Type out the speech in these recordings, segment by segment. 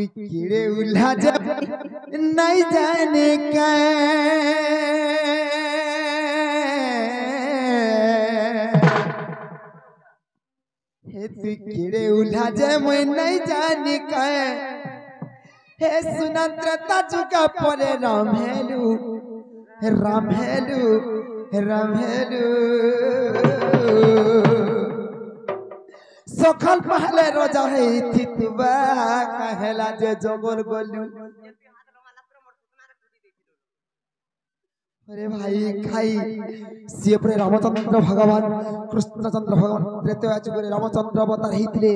तू कीड़े उल्हा जब नहीं जाने का तू कीड़े उल्हा जब नहीं जाने का हे सुनंद्रता चुका परे रामहेलु रामहेलु रामहेलु सखल पहले रोजा है थितबा कहला जे जगल गलु अरे भाई खाई सी अपने रामचंद्र भगवान कृष्णचंद्र भगवान त्रेतया जुगरे रामचंद्र अवतार हेतिले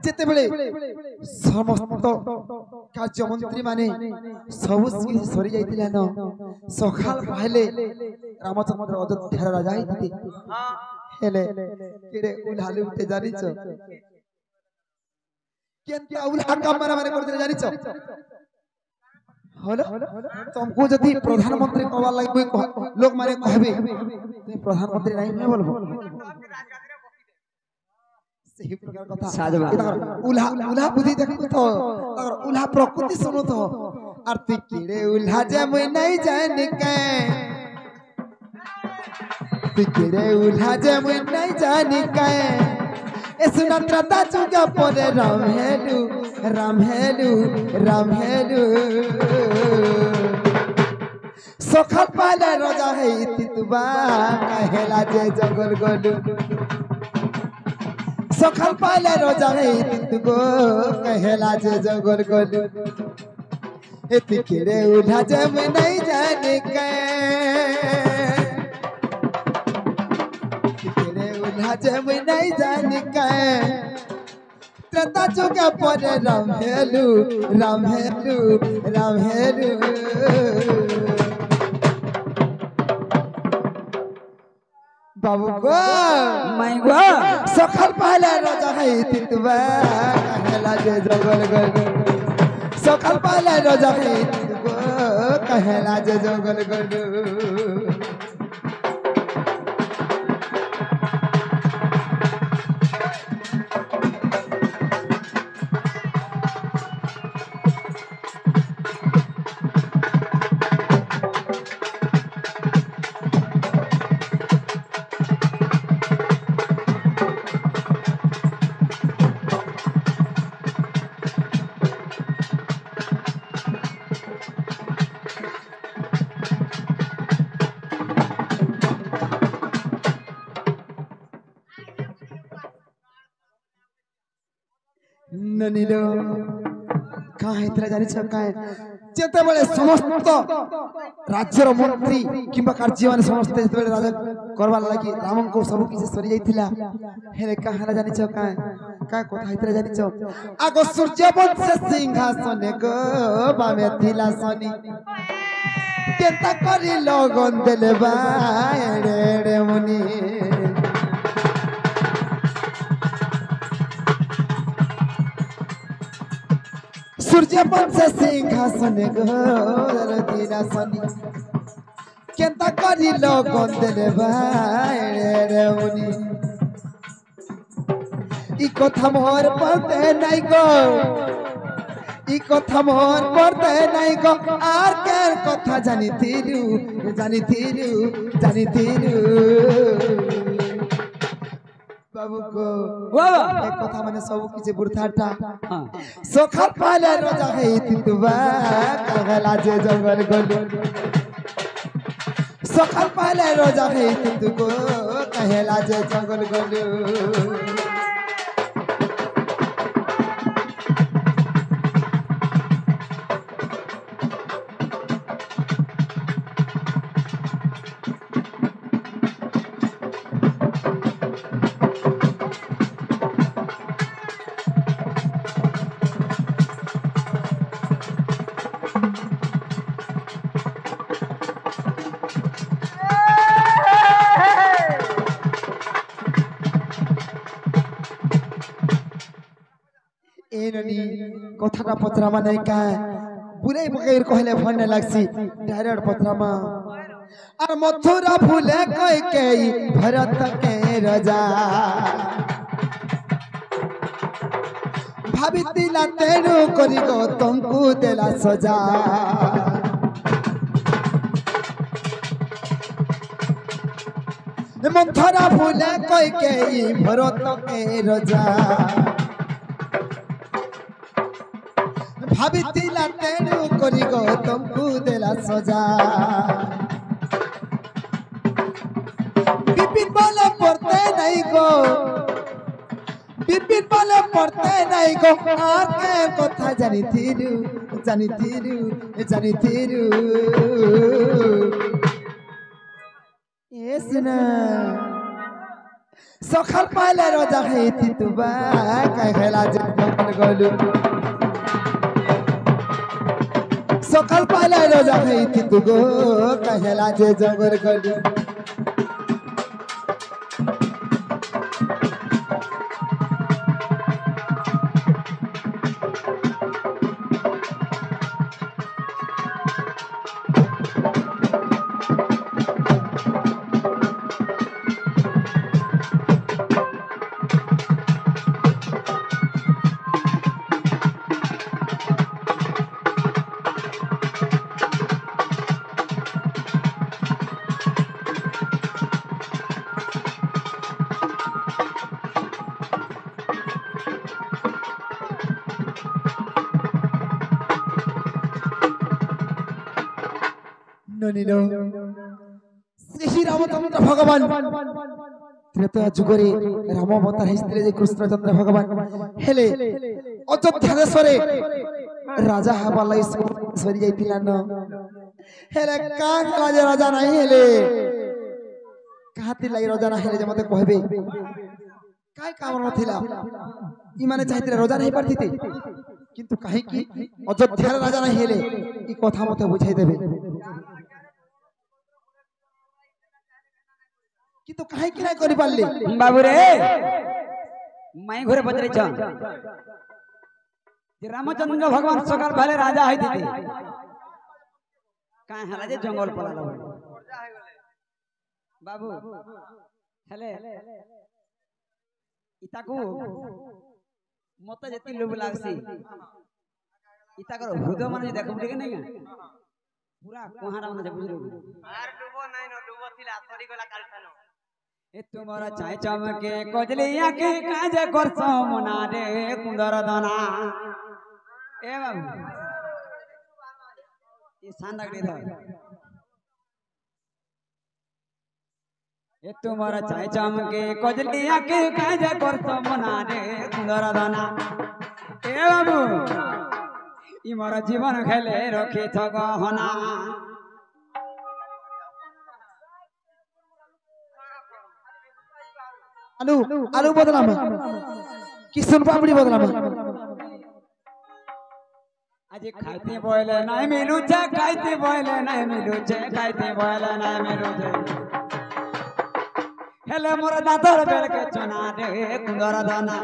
जेते बेले समस्त कार्य मंत्री माने सब सरी जाइतिले न सखाल पहले रामचंद्र अयोध्या राजा हेतिले हेले केडे उल्हालु ते जानिछ केनता उल्हा काम मारे करते जानिछ हलो तुमको जदी प्रधानमंत्री कहवा लागि कोई लोग माने कहबे प्रधानमंत्री नहीं ने बोलबो सही प्रकार कथा साजबा उल्हा उल्हा बुद्धि देखो तो अगर उल्हा प्रकृति सुनो तो आरती कीड़े उल्हा जे मैं नहीं जान के कीड़े उल्हा जे मैं नहीं जान के ए सुनंद्रता चुका परे रामहेलु रामहेलु रामहेलु सखल पाले रोजा है तितबा कहला जे जंगल गलु सखल पाले रोजा है तितबो कहला जे जंगल गलु ए तिकेरे उल्हा जे मैं नहीं जाने के तिकेरे उल्हा जे मैं नहीं जाने के त्रता चुका परे रामहेलु रामहेलु रामहेलु बाबू को मैं गो सखल पहले रोजा है तितबा कहला जे जंगल गलु सखल पहले रोजा है तितबो कहला जे जंगल गलु ननीलो कहाँ इतना जानी छ कहाँ जेते बेले समस्त राज्यर मंत्री किंबा कार्य माने समस्त जेते बेले राजा करवा लागि रामन को सब किछ सरी जाइथिला हेले कहाँ जानी छ कहाँ कथा इतना जानी छ आगो सूर्य वंश सिंहासन को बामे थिला सनी केता करी लगन देले बा रे रे मुनि सूर्य वंश सिंहासन गोर दिना सनी केंता करी लगन देले भाई रे मुनि ई कथा मोर पड़ते नहीं गो ई कथा मोर पड़ते नहीं गो आर केर कथा जानी थिरु जानी थिरु जानी थिरु बाबू को एक कथा माने सब किछ बुरथाटा सखल पाले रोजा है तितबा कहला जे जंगल गलु सखल पाले रोजा है तितबो कहला जे जंगल गलु कथा पत्रा माने का बुले बगैर कहले फन लागसी डायरेक्ट पत्रा मा और मथुरा भूले कई के भरत के राजा ଭାବିଥିଲା ତେଣୁ କରି ଗୌତମକୁ ଦେଲା ସଜା ମନ୍ଥରା ଭୁଲେ କୈକେୟୀ ଭରତକେ ରଜା ଭାବିଥିଲା ତେଣୁ କରି ଗୌତମକୁ ଦେଲା ସଜା বিপিন বলে পড়তে নাই গো বিপিন বলে পড়তে নাই গো আর কে কথা জানিতিরু এ শুনা সকাল পাইলে রোজা খাইতি তুবা কাই খেলা জঙ্গল গলু সকাল পাইলে রোজা খাইতি তু গো কাই খেলা যে জঙ্গল গলু শ্রী রামচন্দ্র ভগবান ত্রেতা যুগরে রাম অবতার হইছিলে যে কৃষ্ণচন্দ্র ভগবান হেলে অযোধ্যা দেশরে রাজা হবা লাগি সরি যাইতিলা ন হেলে কা কাজে রাজা নাই হেলে কাহাতি লাগি রাজা না হেলে যে মতে কইবে কাই কাম নথিলা ই মানে চাইতিলা রাজা নাই পারতিতে কিন্তু কাহি কি অযোধ্যার রাজা নাই হেলে ই কথা মতে বুঝাই দেবে কিন্তু কাহি কি নাই করি পারলি বাবু রে মাই ঘরে পচরেছ যে রামচন্দ্র ভগবান সকাল ভালে রাজা হইতিতে কাই হালা যে জঙ্গল পলালো বাবু হেলে ইতাকু মতে যেতি লোভ লাগছি ইতাকর হৃদয় মানে দেখব ঠিক নাই পুরা কোহারা মানে বুঝলো আর ডুবো নাই ন ডুবো থিলা সরি গলা কালছানো এ তোমার চাই চমকে কজলিয়া কে কাজ করছ মনা রে কুন্দর দনা এ বাবু এই সান্দাগড়ি ধর এ তোমার চাই চমকে কজলিয়া কে কাজ করছ মনা রে কুন্দর দনা এ বাবু ই মোর জীবন খেলে রখি থ গহনা আলু আলু বদলাম কিষণ পাপড়ি বদলাম আজ খাইতে বইলে নাই মিলুছে খাইতে বইলে নাই মিলুছে খাইতে বইলে নাই মিলুছে হেলে মোর দাঁতর বেলকে চনা রে কুন্দর দানা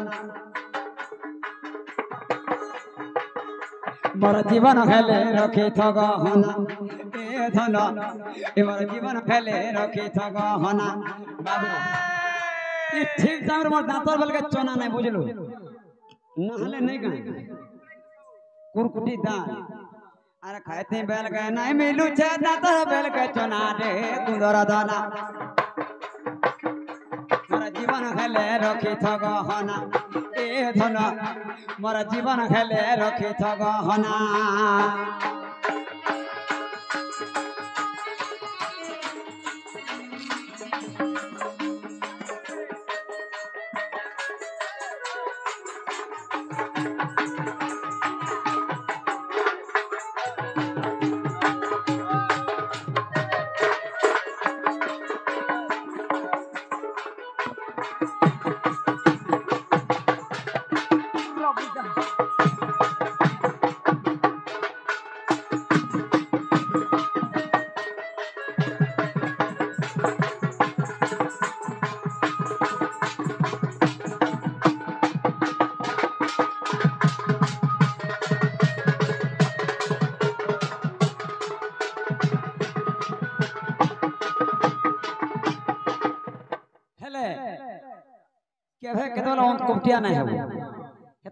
মোর জীবন খেলে রখি থ গহনা এ ধন এ মোর জীবন খেলে রখি থ গহনা বাবু ঠিক টাইম মোর দাঁতর বেলকে চনা নাই বুঝলো না হলে নাই গায় কুরকুটি দান আর খাইতে বেলকে নাই মিলুছে দাঁতর বেলকে চনা রে কুন্দর দানা মোর জীবন খেলে রখি থ গহনা এ ধন মোর জীবন খেলে রখি থ গহনা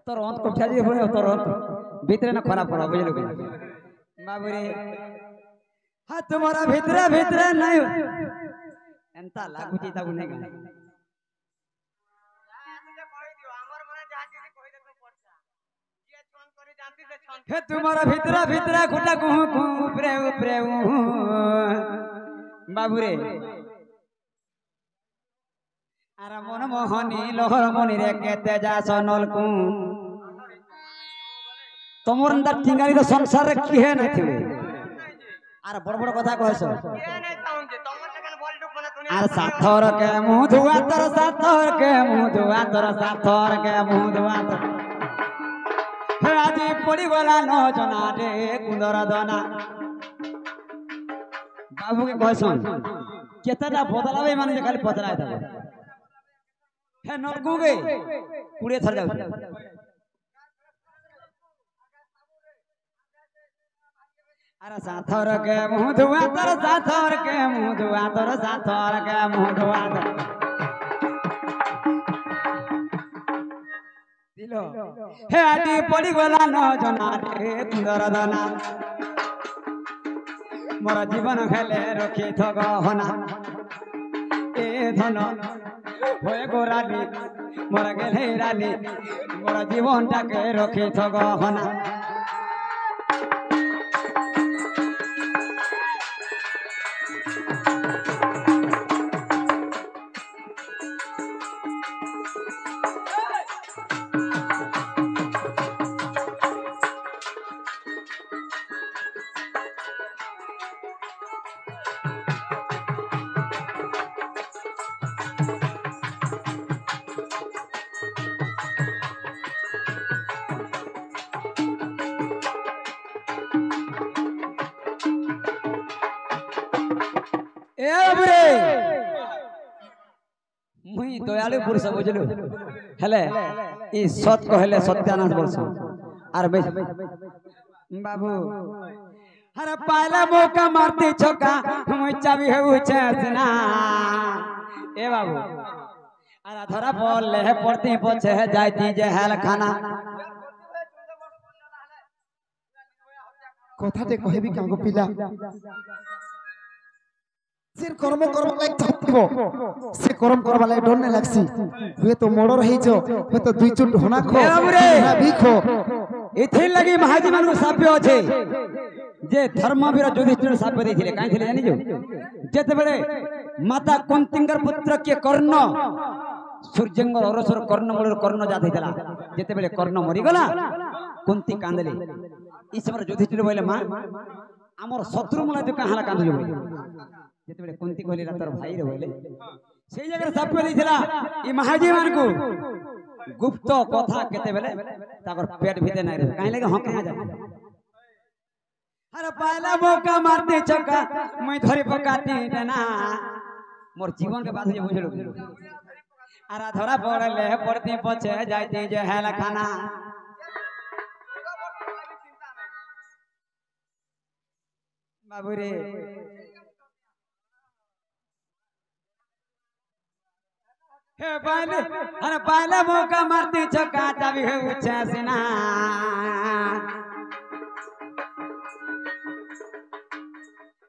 তোর অন্ত কোঠা দিয়ে বলে তোর ভিতরে না খরাপ পড়া বুঝলো কি বাবুরে হাত তোমারা ভিতরে ভিতরে নাই এন্তা লাগুছি তাকু নাই গায় হে তোমারা ভিতরে ভিতরে খুটা কুহু কুহু উপরে উপরে বাবুরে আর মন মোহনী লহর মনি রে কেতে যা সনল কু তোমার अंदर টিঙ্গারি তো সংসার রে কি হে নাই থিবে আর বড় বড় কথা কইছো আর সাথর কে মুহ ধুয়া তোর সাথর কে মুহ ধুয়া তোর সাথর কে মুহ ধুয়া তোর আজি পড়ি গলা ন জনা রে কুন্দর দনা বাবু কে কইছন কেতেটা বদলাবে মানে যে খালি পতরায় থাকে হে নলকু গে কুড়ে থর যাও अरे साथर के मुंह धुआ तर साथर के मुंह धुआ तर साथर के मुंह धुआ दिलो हे आटी पड़ी गला न जना रे कुंदर दना मोर जीवन खेले रखी थग हना ए धन होए गोराली मोर गेले राली मोर जीवन टाके रखी थग हना मुई दयालु पुरुष बुझलु हेले ई सत कहले सत्यानाश बोलछ आर बाबू अरे पाला मौका मारते छका मुई चाबी हेउ छना ए बाबू अरे धरा बोल ले पड़ते पछे जाईती जे हेल खाना কথাতে কহেবি কাঙ্গ পিলা সির কর্ম কর্ম লাইক চাহিব সে কর্ম করবা লাইক ডর নাই লাগছি হুয়ে তো মড়র হইছো হুয়ে তো দুই চুট হোনা খো না বিখো এথি লাগি মহাজি মানু সাপ্য আছে যে ধর্মবীর যুধিষ্ঠির সাপ্য দেইছিলে কাই ছিলে জানি যেতে বেলে মাতা কুন্তিঙ্গর পুত্র কে কর্ণ সূর্যঙ্গর অরসর কর্ণমূলর কর্ণ জাত হইতলা যেতে বেলে কর্ণ মরি গলা কুন্তি কান্দলি এই সময় যুধিষ্ঠির বলে মা আমার শত্রু মুলা তো কাহালা কান্দলি বলে যেতে বেলে কুন্তি কইলি তোর ভাই রে বলে সেই জায়গায় সাপ্য দেইছিলা এই মহাজি মানকু गुप्त कथा केते बेले ताकर पेट भीतर नै रे काहे लगे हके आ जाबे अरे पहला मौका मारते चका मैं धरी पकाती देना मोर जीवन के बात जे बुझलो अरे धरा पड़ले पड़ती पछे जाईती जे हेला खाना बाबू रे हे पहले अरे पहले मौका मारती छक्का तभी है ऊंचा सीना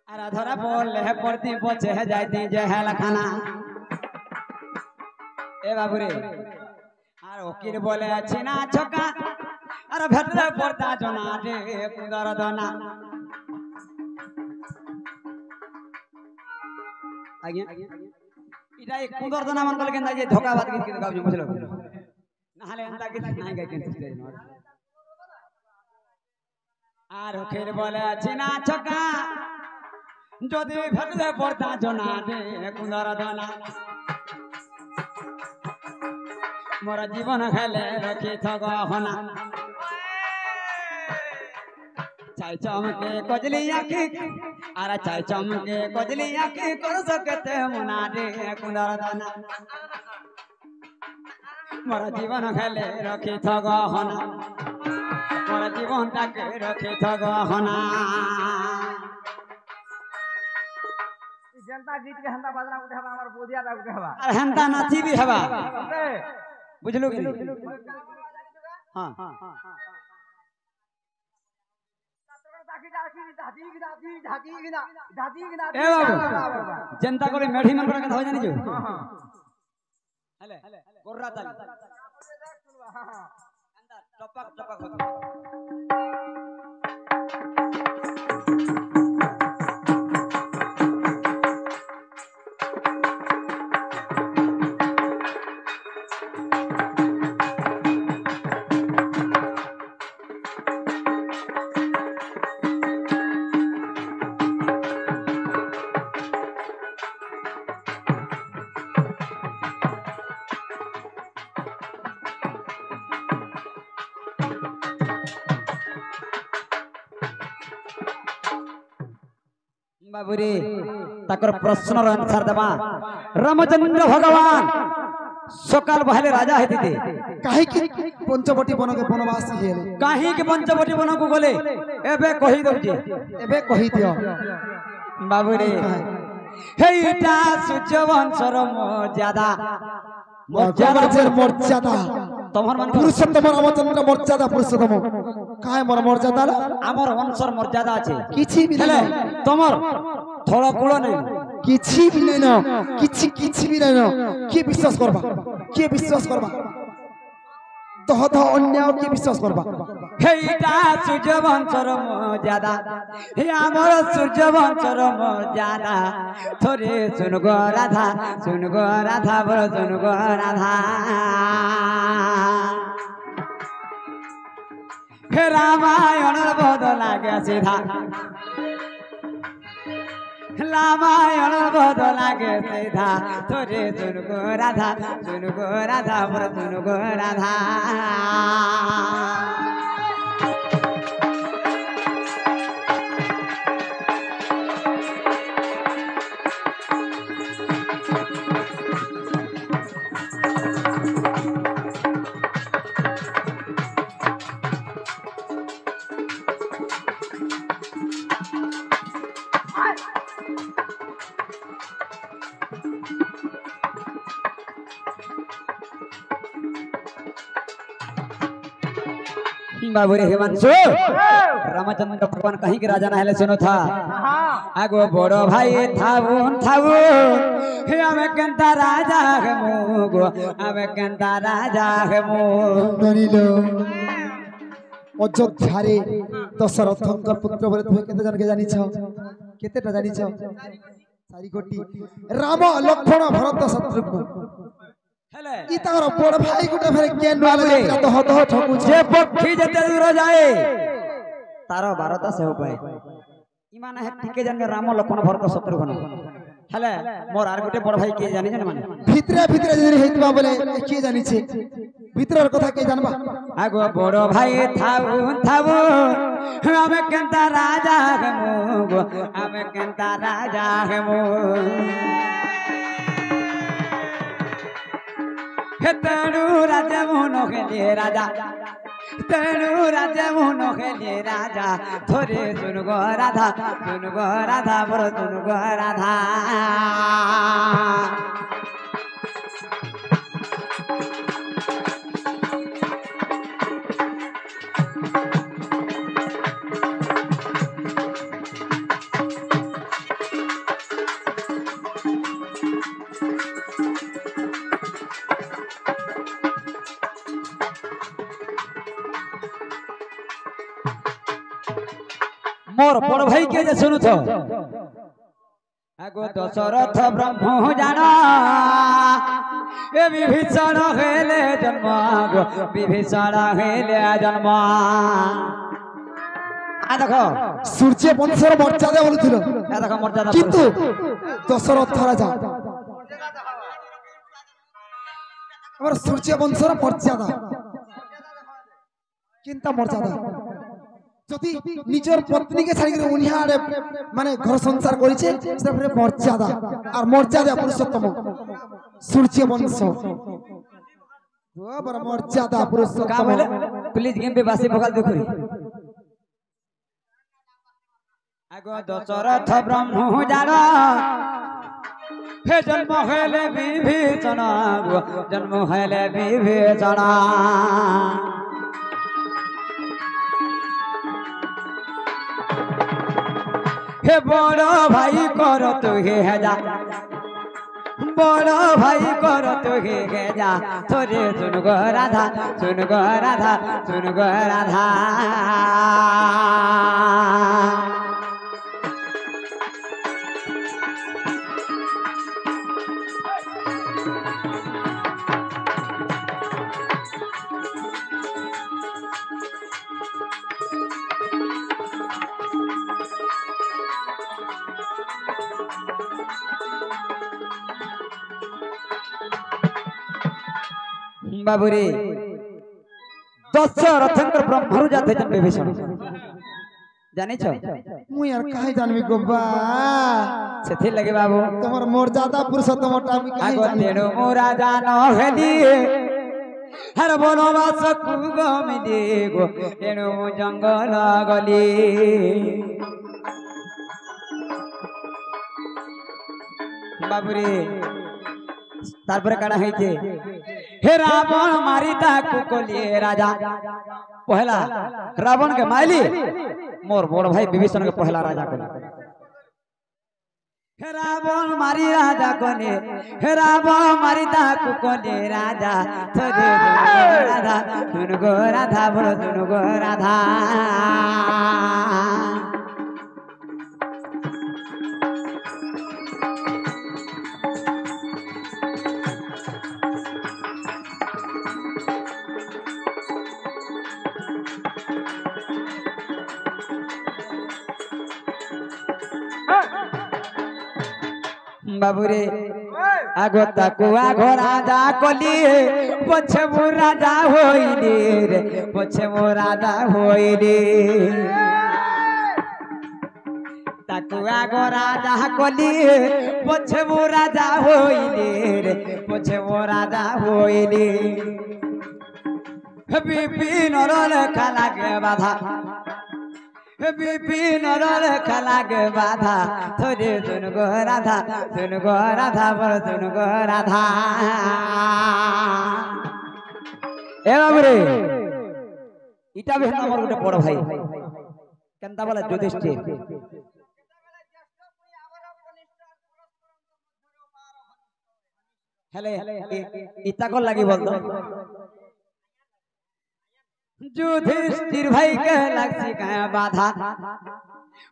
अरे धरा बोल ले पड़ती पछे है जाती जे है लखाना ए बाबू रे अरे वकील बोले छिना छक्का अरे भेटले पड़ता जना रे कुदर दना आगे इटा एक कुंदर दना मन कल केंदा जे धोकाबाज गीत के गाउ बुझलो नाले अंता गीत नाही गाय केन स्टेज न आर खेल बोले छिना छक्का যদি ভেটলে পড়তা জনা রে কুন্দর দনা মোর জীবন খেলে রখি থগ হনা চাই চমকে কজলি আঁখি আর চাই চমকে কজলি আঁখি কর সকতে মুনা রে কুন্দর দনা মোর জীবন খেলে রখি থগ হনা মোর জীবনটাকে রখি থগ হনা जनता गीत के हंदा बाजना उठे हवा हमर बोधिया उठे हवा अरे हंदा नाची भी हवा बुझलो कि हां ए बाबू जनता को मेढी मन का हो जानी जो हेले गोर्रा ताली अंदर टपक टपक होता बाबूरे ताकर प्रश्नर आंसर देबा रामचंद्र भगवान सकाल बहले राजा हेति दे काहे कि पंचवटी वन के वनवास हेले काहे कि पंचवटी वन को गले एबे कहि दउजे एबे कहि दियो बाबूरे हेइटा सूर्यवंशर मर्यादा मर्यादा तमहर मन पुरुषोत्तम रामचंद्र मर्यादा पुरुषोत्तम काहे मोर मर्यादा आमर वंशर मर्यादा আছে किछि भी हेले तमर थोड़ा कुळ नै किछि भी नै न किछि भी नै न के विश्वास करबा तह अन्याय के विश्वास करबा हेइटा सूर्यवंशर मर्यादा हे आमर सूर्यवंशर मर्यादा थोरे सुन गो राधा बर सुन गो राधा हे रामायण बद लागे सीधा रामायण बद लागे सीधा थोरे सुन गो राधा बर सुन गो राधा बाबूरे हिमांशु रामचंद्र भगवान कहीं के राजा नहले सुनो था आगो बड़ो भाई थाउन हे हमें केंता राजा है मुगो हमें केंता राजा है मु ननिलो अयोध्यारे दशरथंकर पुत्र बोले तुमे केते जन के जानि छ केतेटा जानि छ 4 कोटी राम लक्ष्मण भरत शत्रुघ्न हेले ई तार बड़ भाई गुटे फेरे केन वाले दह ठकु जे पक्षी जते दूर जाए तारो बारता से हो पाए इमान है टिके जन राम लक्ष्मण भरत शत्रुघ्न हेले मोर आर गुटे बड़ भाई के जानि जन माने भितरे जदि हेतबा बोले के जानि छे भितरर कथा के जानबा आगो बड़ भाई थाउन हमें केंता राजा है मुगो हमें केंता राजा है मु तेणु राजा मोहन खेलिए राजा तेणु राजा मोहन खेलिए राजा थोरे सुन गो राधा बर सुन गो राधा मोर बड़ भाई के जे सुनु थो आगो दशरथ ब्रह्म जाना ए विभीषण हेले जन्म आगो विभीषण हेले जन्म आ देखो सूर्य वंशर मर्यादा बोलुथिलो आ देखो मर्यादा किंतु दशरथ राजा हमर सूर्य वंशर मर्यादा किंता मर्यादा যদি নিজের পত্নীকে ছাড়ি করে উনিহা মানে ঘর সংসার করেছে সেটা মর্যাদা আর মর্যাদা পুরুষোত্তম সূর্য বংশ বড় মর্যাদা পুরুষোত্তম প্লিজ গেম पे বাসি ভোকাল দেখুরি আগো দশরথ ব্রহ্ম জানা हे जन्म हेले विभीषण जन्म हेले विभीषण হে বড় ভাই কর তো হে হেজা বড় ভাই কর তো হে গেজা তোরে শুন গো রাধা শুন গো রাধা শুন গো রাধা বাবুরে দশরথঙ্কর ব্রহ্মরু যাতে বিভীষণ জানিছ মুই আর কাই জানবি গোবা সেথি লাগে বাবু তোমার মর্যাদা পুরুষোত্তমটা আমি কাই আগো জানি তেণু মোরা জান হেলি হর বনবাস কু গমিলি গো তেণু জঙ্গল গলি বাবুরে তারপরে কাটা হয়েছে হে রাবণ মারি তাকু কলিয়ে রাজা পহলা রাবণ কে মাইলি মোর বড় ভাই বিভীষণ কে পহলা রাজা কলে হে রাবণ মারি রাজা কলে হে রাবণ মারি তাকু কলে রাজা তোরে রাধা তুন গো রাধা বল তুন গো রাধা বাবুরে আগো তাকু আগো রাজা কলি পছে মো রাজা হইলি রে পছে মো রাজা হইলি তাকু আগো রাজা কলি পছে মো রাজা হইলি রে পছে মো রাজা হইলি বিপিন লেখা লাগে বাধা বিপিন লেখা লাগে বাধা তোরে তুন গো রাধা তুন গো রাধা বল তুন গো রাধা এ বাবুরে ইটা भी আমার গোটে বড় ভাই কেনতা বলে যুধিষ্ঠির হেলে ইটা কল লাগি বলতো যুধিষ্ঠির ভাই কে লাগছে গায়ে বাধা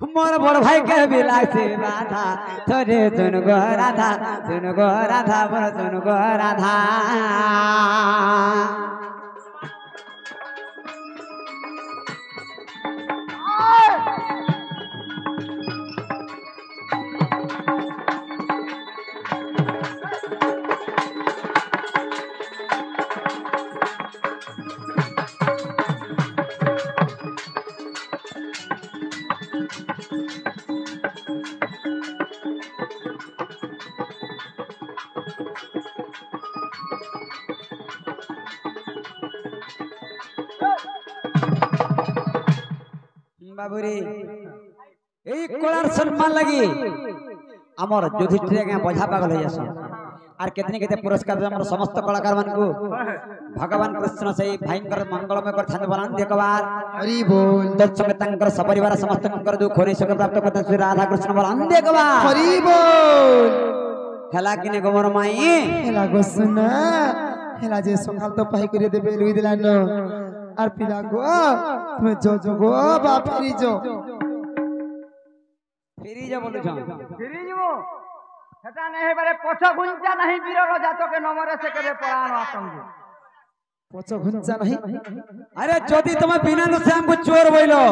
मोर बड़ भाई के भी लागছে বাধা তোরে তুন গো রাধা তুন গো রাধা বল তুন গো রাধা बाबूरे এই কলার সম্মান লাগি আমার যুধিষ্ঠির কে বোঝা পাগল হই যাস আর কেতনি কেতে পুরস্কার আমার সমস্ত কলাকার মানকু ভগবান কৃষ্ণ সেই ভয়ঙ্कर मंगलमय करथान बलान देखबार हरि बोल दर्शक तंकर सपरिवार समस्त कर दुख होरी सके प्राप्त करता श्री राधा कृष्ण बलान देखबार हरि बोल हेला किने गोमर माई हेला गो सुना हेला जे सकाल तो पाई करे देबे लुई दिलान আর পিলা গো তুমি जो गो बा फेरी जो बोलु छ ফিরি যাব সেটা নেই বারে পছ গুঞ্জা नहीं বীরর জাতকে নমরে সে করে পরাণ আতঙ্ক পছ গুঞ্জা नहीं अरे যদি তুমি বিনা নুসে हमको चोर বইলো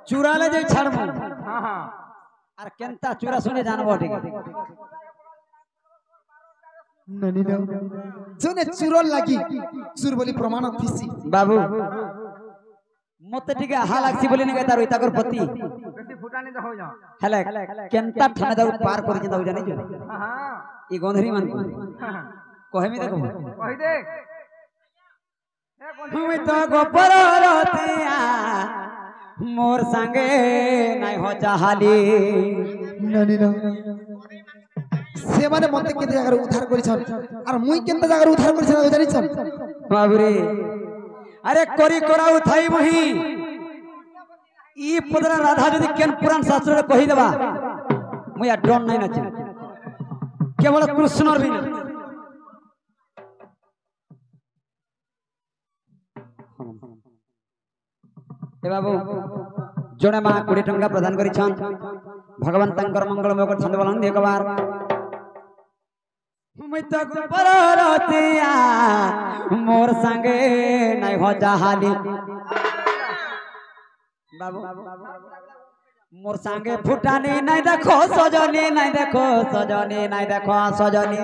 চুরালে যাই ছাড়মু हां हां আর কেনতা চুরা শুনে জানবো ঠিক ननी न जोने चुरल लागी चुर बोली प्रमाण थिसी बाबू मते ठीक हा लागसी बोली ने तार इताकर पति বেশি ফুটানি তো হই যাও हेले केनता ठाणे दाउ पार करि जिंदा जानि जो हां हां ई गोंधरी मान कहे मी देखो কই দেখ हम तो गोपर रतिया मोर संगे নাই हो चाहली ननी न से माने मते के जगह उद्धार करिछन और मुई केनता जगह उद्धार करिछन जानिछन बाबूरे अरे कोरी कोरा उठाई मुही ई पदरा राधा जदि केन पुराण शास्त्र रे कहि देबा मुया डर नहीं नाचे केवल कृष्णर भी नहीं ए बाबू जने मा 20 टंका प्रदान करी छन भगवान तंकर मंगलमय कर छंद बोलन एक बार मैं तक पररतिया मोर संगे नहीं हो जाहाली बाबू मोर संगे फुटानी नहीं देखो सजनी नहीं देखो सजनी नहीं देखो सजनी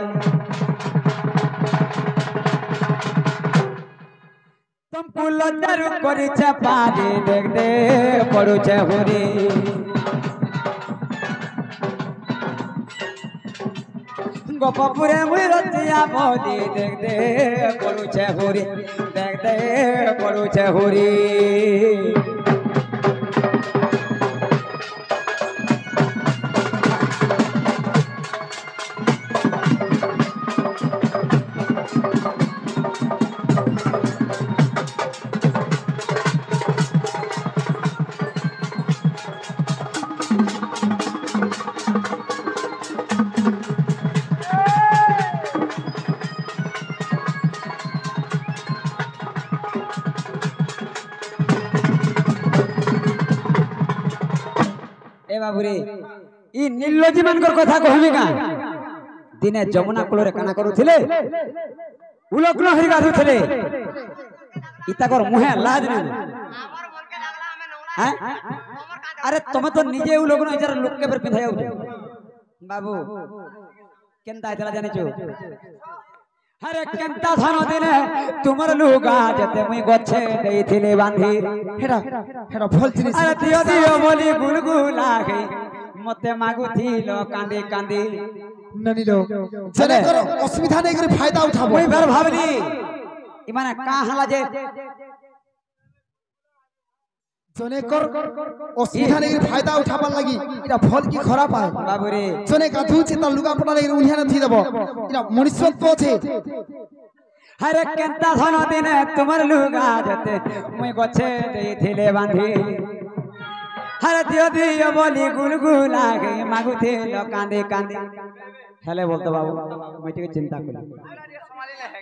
तुम कुल दरु करी छे पानी देख दे पड़ू छे हुरी गोपपुरे मुई रतिया बोली देख दे पड़ू छे हुरी देख दे पड़ू छे हुरी बाबूरे ई नीलोजी मानकर कथा कहबी का दिने जमुना कूलरे काना करूथिले उलग्न हरि गाधुथिले इताकर मुहे लाज नै हैं अरे तुम तो निजे उलग्न इजार लोक के पर पिंधाय बाबू केनता आइतला जाने छु अरे केनता धन दिने तुमर लुगा जते मुई गछे देइथिले बांधी हेडा हेडा भल जिनिस अरे दियो दियो बोली गुलगुला हे मते मागुथिलो कांदी कांदी ननिलो जने कर असुविधा नै करे फायदा उठाबो मुई भर भाबली इ माने का हला जे जने कर असुविधा नै करे फायदा उठाबा लागि इरा भल की खराब आए बाबू रे जने गाधु छि त लुगा पटा नै उलिया न थी देबो इरा मनुष्यत्व छे अरे केनता धन दिने तुमर लुगा जते मुई गछे देइथिले बांधी अरे दियो दियो बोली गुलगुला गे मागुथिलो कांदी कांदी हेले बोलतो बाबू मुई टिके चिंता करी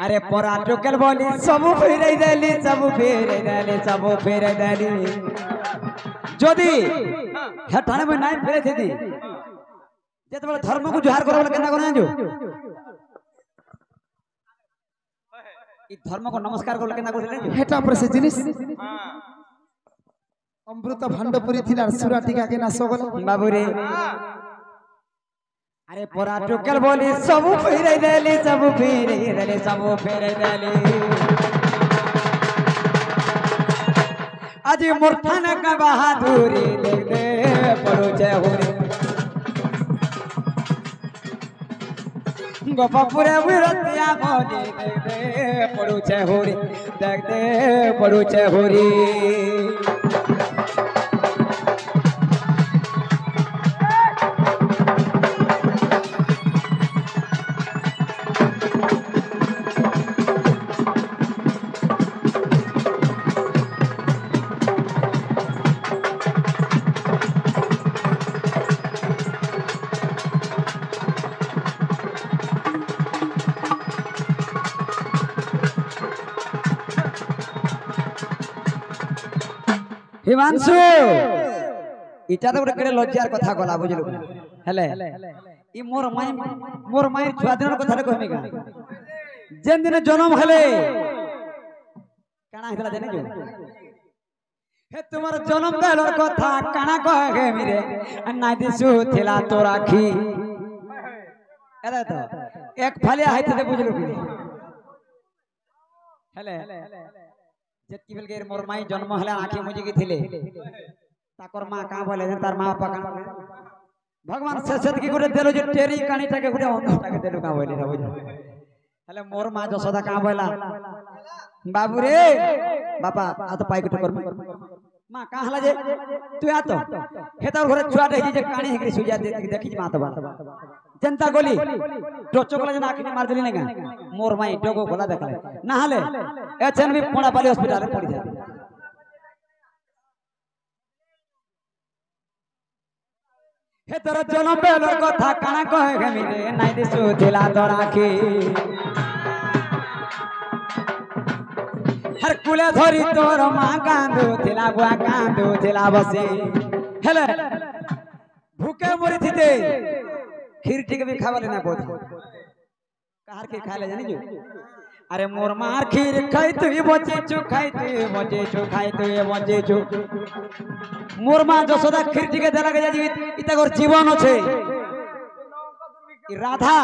अरे परा टोकेल बोली सब फेरे देली सब फेरे देली सब फेरे देली जदी हेठाने में नाइ फेरे थी जेते बले धर्म को जुहार करबले केना कोना जो इ धर्म को नमस्कार करबले केना करले हेटा पर से जिनिस अमृत भांडपुरी थिला सुरा टीका के ना सगल बाबू रे अरे परा टोकेल बोली सब फेरे देली सब फेरे देली सब फेरे देली आज मूर्खन का बहादुरी देख दे पड़ो जय होरी गोपपुरे विरतिया बोली देख दे पड़ो जय होरी देख दे पड़ो जय होरी हिमांशु इटा तो गोटे केड़े लज्जार कथा गला बुझलु हेले ई मोर माई छुआ दिनर कथा रे कहमी का जेन दिन जन्म हेले काना हितला जाने जो हे तुम्हार जन्म बेलर कथा काना कहे मिरे नाइ दिसु थिला तो राखी अरे तो एक फालिया हाइते दे बुझलु कि हेले जेतकी बेल के मोर माई जन्म हला आंखी मुजी की थिले ताकर मां का बोले तार मां पापा का भगवान शेषत की गुटे देलो जे टेरी कानीटा के गुटे अंधटा के देलो का बोले बुझ हले मोर मां जसोदा का बोला बाबू रे बापा आ तो पाई गुटे कर मां का हला जे तू आ तो हेतार घरे छुआ दे जे कानी हेकरी सुजा दे देखि मां तो बात जनता गोली टोचो गोला जना आखिने मार देली नेगा मोर माई डोगो गोला देखले ना हले एचएनबी पोड़ा पाली हॉस्पिटल पड़ी जाए हे तोर जनम बेलर कथा काना कहे गमिले नाइ दिसु दिला तो राखी हर कुले धरी तोर मां कांदू थिला बुआ कांदू थिला बसी हेले भूखे मरी थिते खीर ठीक भी खावले ना कोथ कहार के खाले जानी जो अरे मोर मार खीर खाई तू बचे छु खाई तू बचे छु खाई तू बचे छु मोर मां जसोदा खीर ठीक देला के जाजी इता गोर जीवन छे राधा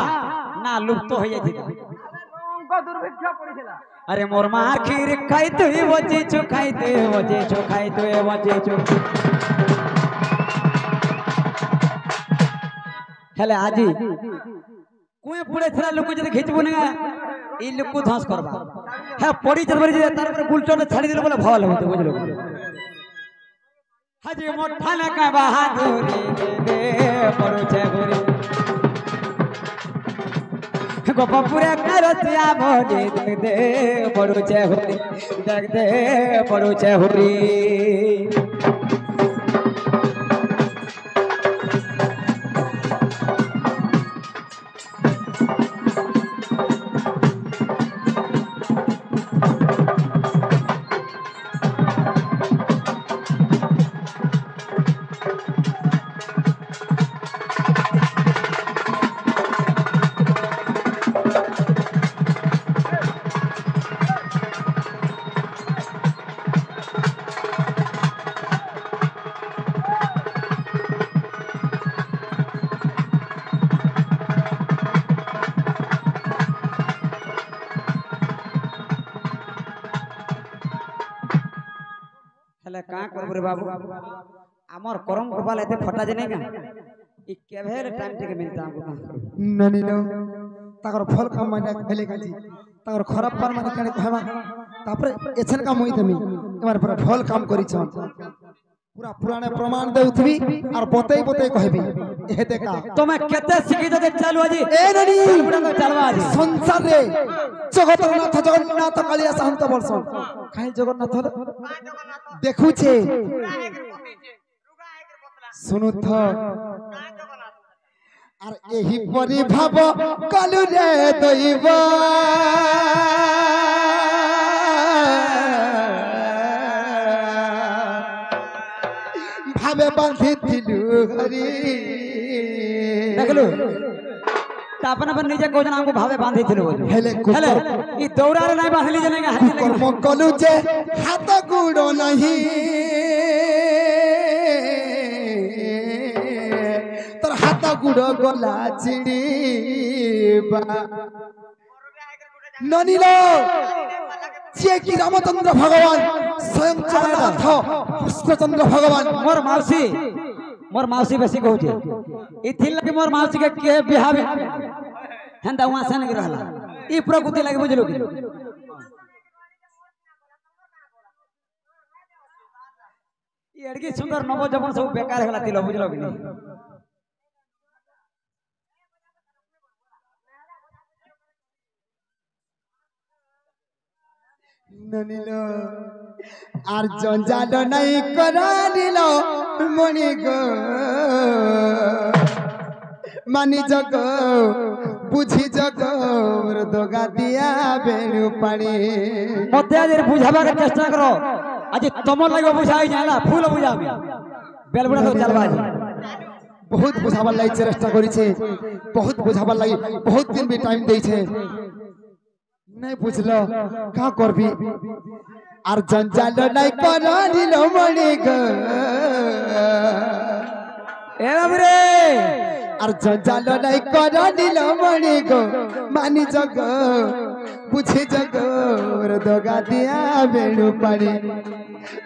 ना लुप्त हो जाई थी को दुर्भिक्ष पड़िଥିଲା अरे मोर मार खीर खाई तू बचे छु खाई तू बचे छु खाई तू बचे छु हेले आजी कुए पुड़े थरा लोक जदी खिचबो ना ई लोक को धस करबा हे पड़ी चलबरी जे तार पर गुलटो छाड़ी दिलो बोले भल होते बुझलो हाजी मोठा ना का बहादुरी दे पड़ो छे गोरी गोपपुरे करतिया भोजी दे पड़ो छे होरी देख दे पड़ो छे होरी का करबरे बाबू हमर करम गोपाल एते फटा जे नै का ई केभेर टाइम टिके मिलता हमको ननी नो ताकर फल काम माने भेले काजी ताकर खराब पार माने काने कहबा तापरे एछन काम होई तमी एमार पर फल काम करी छन पूरा पुराने प्रमाण देउथबी और बतई बतई कहबी ए देखा तमे केते सिखि दे चालू आजी ए ननी बुडा चलवा आजी संसार रे जगन्नाथ कालिया शांत बरसन काई जगन्नाथ देखु छे सुनु थ আর এহি পরি ভাব কালু রে দইব ভাবে বাঁধিছিলু হরি দেখলু তাপন अपन নিজে কোজন আমকো ভাবে বাঁধিছিল বলি হেলে হেলে ই দৌড়ারে নাই বাঁধলি যে নাই হাতি কর্ম কলু যে হাত গুড় নাহি তোর হাত গুড় গলা চিড়িবা ননিল যে কি রামচন্দ্র ভগবান স্বয়ং জগন্নাথ কৃষ্ণচন্দ্র ভগবান मोर मौसी बेसी कहू छे इथिल लगे मोर मौसी के बिहाव हेंदा वहां से नहीं रहला ई प्रकृति लगे बुझलो कि ई एडगी सुंदर नव जवन सब बेकार होला तिलो बुझलो कि ননিল আর জঞ্জাল নাই করা দিল মণি গো মানি জগ বুঝি জগ দগা দিয়া বেণু পানি মতে আজ বুঝাবার চেষ্টা করো আজ তোমার লাগো বুঝাই জানা ফুল বুঝাবি বেলবুড়া তো চলবা আজ বহুত বুঝাবার লাগি চেষ্টা করিছে বহুত বুঝাবার লাগি বহুত দিন भी টাইম দেইছে नहीं बुझलो का करबी আর জঞ্জাল নাই করা দিল মণি গো এ বাবরে আর জঞ্জাল নাই করা দিল মণি গো মানি জগ বুঝি জগ দগা দিয়া বেণু পানি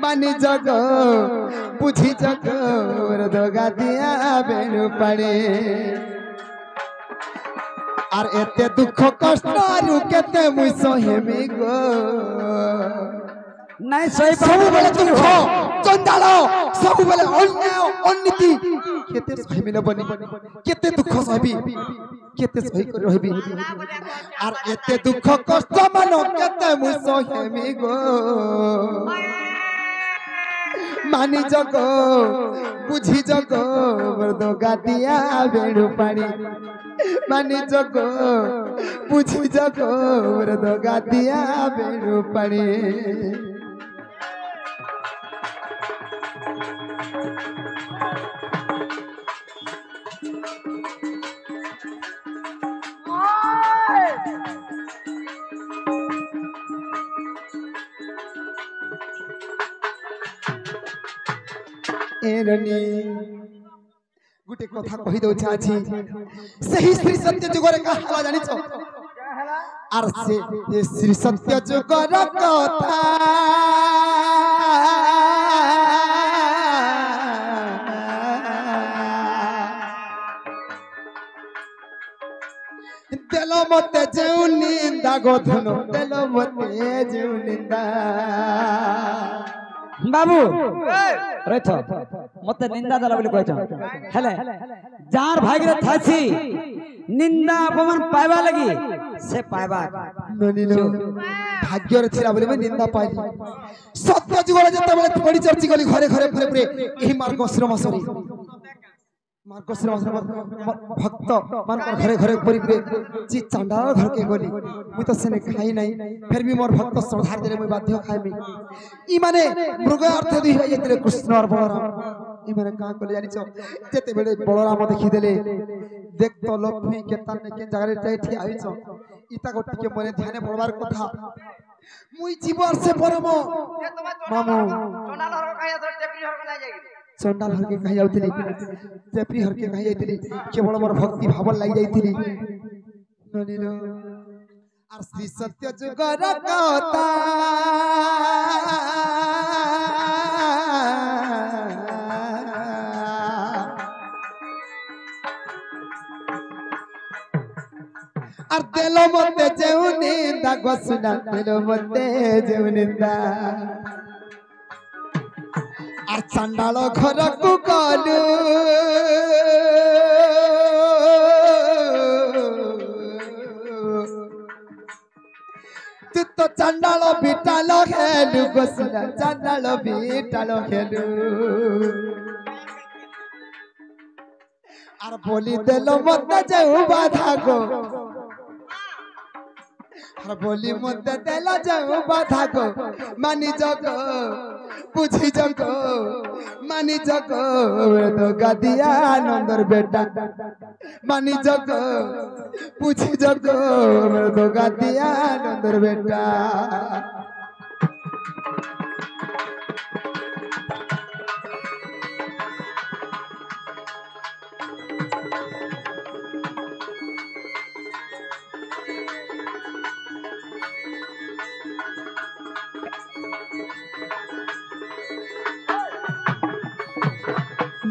মানি জগ বুঝি জগ দগা দিয়া বেণু পানি আর এতে দুঃখ কষ্ট আর কেতে মুই সহেমি গো নাই সই सबुबेले दुख चंडाल सबुबेले अन्याय अनीति केते सही मिलबनी केते दुख सहबी केते सही कर रहबी आर एते दुख कष्ट मानो केते मुई सहेमी गो मानी जग बुझी जग दो गादिया बेड़ू पानी मानी जगो बुझी जगो दो गादिया बेड़ू पानी एरनी गुटे कथा कहि दउ छी सही श्री सत्य जुगर कहाला जानि छ आर से ये श्री सत्य जुगर कथा देलो मते जेउ निंदा गोधनो देलो मते जेउ निंदा बाबू रथ मते निंदा दला बोली कहछ हेले जार भागरे थासी निंदा अपमान पाइबा लगी से पाइबा ननिनो भाग्य रे छिरा बोली निंदा पाइली सत्य जुगल जते बेले थोड़ी चर्ची गली घरे घरे पुरे पुरे एही मार्गश्रम सरी मार्गश्रम भक्त मान घरे घरे पुरी पुरे जी चांडाल घर के गली मुई तो सेने खाई नहीं फिर भी मोर भक्त श्रद्धा देले मुई बाध्य खाइबी ई माने मृग अर्थ दी होय जेते कृष्ण और बलराम ई माने का कोले जानि छ जेते बेले बलराम देखि देले देख तो लक्ष्मी के तने के जगह रे ठि आइ छ इता गोटी के मने ध्यान पड़बार कथा मुई जीवन से परम मामू चोनाल हर काया तो टेपरी हर ना जाई चंडाल हर के कहि जाउतली टेपरी हर के कहि जाइतली केवल मोर भक्ति भाव लागि जाइतली ननिनो आर श्री सत्य जुगर कथा आर देलो मते जेउ निंदा गोसना देलो मते जेउ निंदा आर चंडाल घर को गलु तू तो चंडाल बिटाल खेलु गोसना चंडाल बिटाल खेलु आर बोली देलो मते जेउ बाधा गो हर बोली मते देला जाऊ बाधा को मानी जगो बुझी जगो मानी जगो तो गादिया नंदर बेटा मानी जगो बुझी जगो तो गादिया नंदर बेटा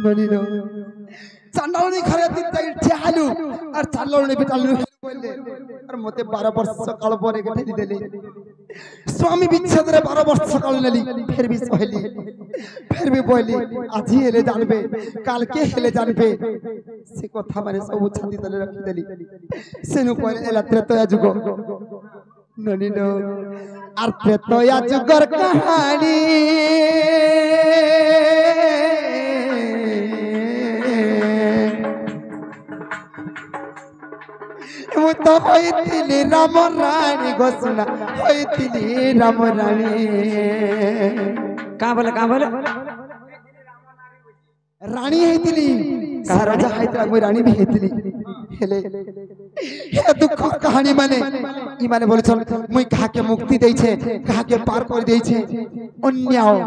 ननिनो चंडालनी घरे दिन तक ठियालु और चंडालनी बिटालु बोले और मते 12 वर्ष काल परे गठेली देले स्वामी विच्छेद रे 12 वर्ष काल नेली फिर भी सहली फिर भी बोली आज हेले जानबे काल के हेले जानबे से कथा माने सब छाती तले रखी देली सेनु कोले एला त्रेतया जुग ननिनो आर त्रेतया जुगर कहानी तो होइतिली राम रानी घोषणा होइतिली राम रानी का बोले रानी हेतिली कहा राजा हैतला कोई रानी भी हेतिली हेले हे दुख कहानी माने ई माने बोले चल मुई कहा के मुक्ति देई छे कहा के पार कर देई छे अन्याय